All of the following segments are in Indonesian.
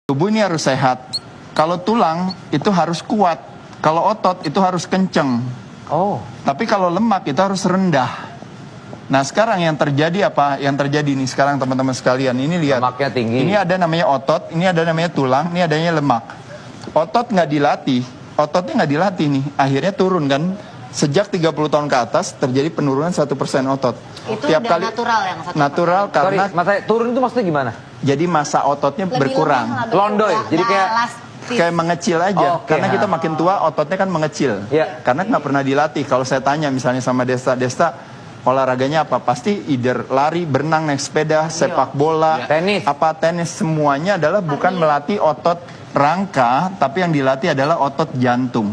Tubuh ini harus sehat. Kalau tulang itu harus kuat. Kalau otot itu harus kenceng. Oh. Tapi kalau lemak itu harus rendah. Nah sekarang yang terjadi apa? Yang terjadi nih sekarang teman-teman sekalian. Ini lihat. Lemaknya tinggi. Ini ada namanya otot, ini ada namanya tulang, ini adanya lemak. Otot nggak dilatih. Ototnya nggak dilatih nih. Akhirnya turun kan. Sejak 30 tahun ke atas terjadi penurunan 1% otot. Itu Tiap udah kali natural yang 1%. natural karena Turun itu maksudnya gimana? jadi masa ototnya berkurang. Londoy, jadi Kayak mengecil aja, Oke. karena kita makin tua ototnya kan mengecil. Ya. Karena nggak pernah dilatih. Kalau saya tanya misalnya sama Desta olahraganya apa? Pasti either lari, berenang, naik sepeda, sepak bola, Tenis. tenis, semuanya adalah bukan melatih otot rangka, tapi yang dilatih adalah otot jantung.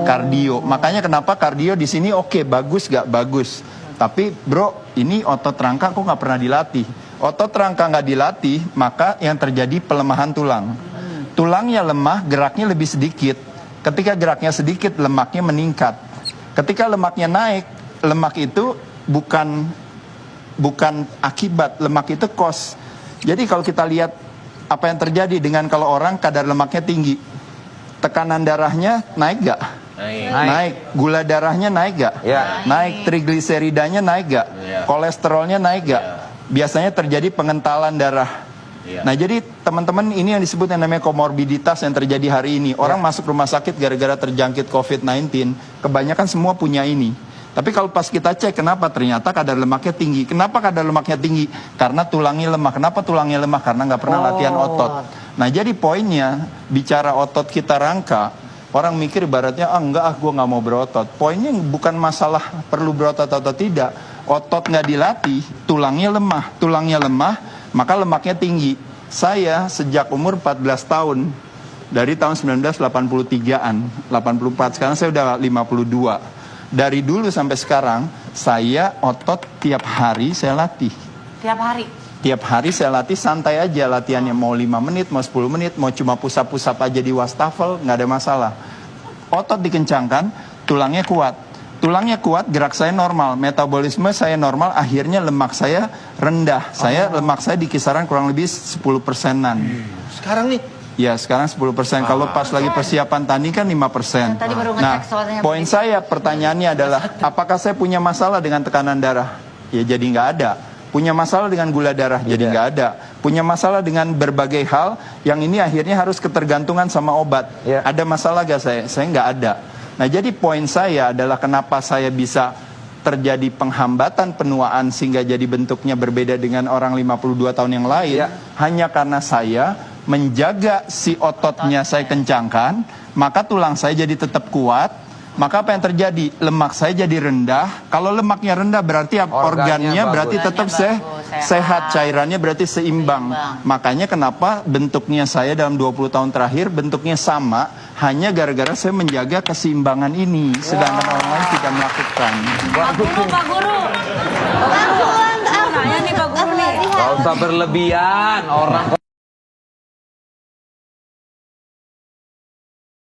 Kardio. Makanya kenapa kardio di sini oke, bagus gak bagus. Tapi bro, ini otot rangka kok nggak pernah dilatih. Otot rangka nggak dilatih, maka yang terjadi pelemahan tulang. Tulangnya lemah, geraknya lebih sedikit. Ketika geraknya sedikit, lemaknya meningkat. Ketika lemaknya naik, lemak itu bukan akibat, lemak itu cost. Jadi kalau kita lihat apa yang terjadi dengan kalau orang kadar lemaknya tinggi, tekanan darahnya naik gak? Naik. Gula darahnya naik gak? Ya. Naik. Trigliseridanya naik gak? Kolesterolnya naik gak? Biasanya terjadi pengentalan darah. Nah jadi teman-teman ini yang disebut yang namanya komorbiditas yang terjadi hari ini. Orang masuk rumah sakit gara-gara terjangkit COVID-19, kebanyakan semua punya ini. Tapi kalau pas kita cek kenapa ternyata kadar lemaknya tinggi. Kenapa kadar lemaknya tinggi? Karena tulangnya lemah. Kenapa tulangnya lemah? Karena nggak pernah latihan otot. Nah jadi poinnya bicara otot kita rangka, orang mikir ibaratnya gue nggak mau berotot. Poinnya bukan masalah perlu berotot atau tidak. Otot nggak dilatih, tulangnya lemah, maka lemaknya tinggi. Saya sejak umur 14 tahun, dari tahun 1983-an, 84, sekarang saya udah 52. Dari dulu sampai sekarang, saya otot tiap hari saya latih. Tiap hari? Tiap hari saya latih, santai aja latihannya. Mau 5 menit, mau 10 menit, mau cuma pusap-pusap aja di wastafel, nggak ada masalah. Otot dikencangkan, tulangnya kuat. Tulangnya kuat, gerak saya normal, metabolisme saya normal, akhirnya lemak saya rendah. Lemak saya di kisaran kurang lebih 10%-an. Sekarang nih? Ya, sekarang 10%. Kalau pas lagi persiapan tanding kan 5%. Tadi baru Nah, ngecek soalnya. poin saya, pertanyaannya adalah, apakah saya punya masalah dengan tekanan darah? Ya, jadi nggak ada. Punya masalah dengan gula darah? Jadi nggak ada. Punya masalah dengan berbagai hal, yang ini akhirnya harus ketergantungan sama obat. Ada masalah gak saya? Saya nggak ada. Nah, jadi poin saya adalah kenapa saya bisa terjadi penghambatan penuaan sehingga jadi bentuknya berbeda dengan orang 52 tahun yang lain. Hanya karena saya menjaga si ototnya saya kencangkan, maka tulang saya jadi tetap kuat. Maka apa yang terjadi? Lemak saya jadi rendah. Kalau lemaknya rendah berarti organnya berarti tetap sehat, cairannya berarti seimbang. Makanya kenapa bentuknya saya dalam 20 tahun terakhir bentuknya sama, hanya gara-gara saya menjaga keseimbangan ini, sedangkan orang lain tidak melakukan. Pak Guru. Pak Guru nih Pak Guru nih. Gak usah berlebihan, orang